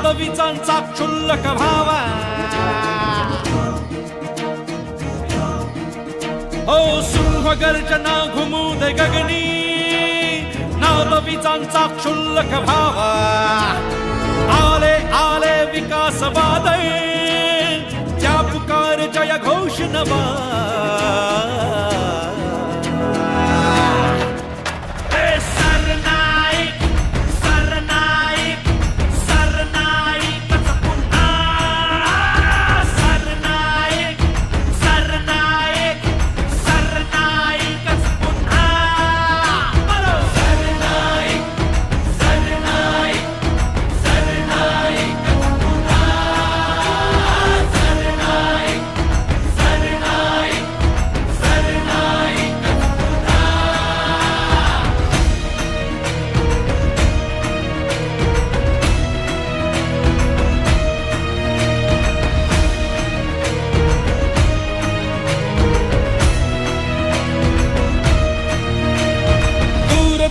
नादविचांचा क्षुल्लक भावा ओ सिंह गर्जना घुमू दे गगनी नादविचांचा क्षुल्लक भावा आले आले विकास वादळ त्या पुकार जय घोष नवा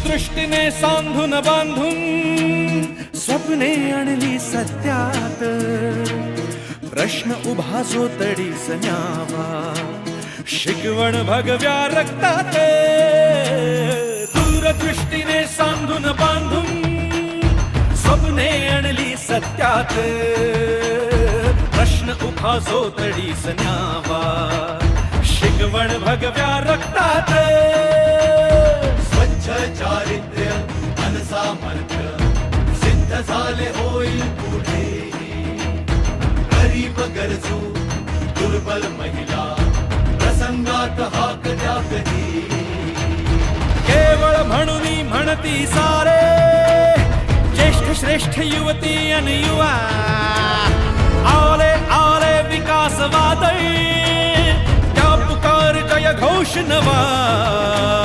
दृष्टीने सांधून बांधून स्वप्ने आणली सत्यात प्रश्न उभा जो तडीस न्यावा शिकवण भगव्या रक्तात दूरदृष्टीने सांधून बांधून स्वप्ने आणली सत्यात प्रश्न उभा जो तडीस न्यावा शिकवण भगव्या रक्तात चारित्र्य अनसामर्थ्य सिद्ध झाले होईल पुढे गरीब गरजू दुर्बल महिला प्रसंगात हाक द्या कधी केवळ म्हणून म्हणती सारे ज्येष्ठ श्रेष्ठ युवती आणि युवा आले आले विकास वादळ त्या पुकार जय घोष नवा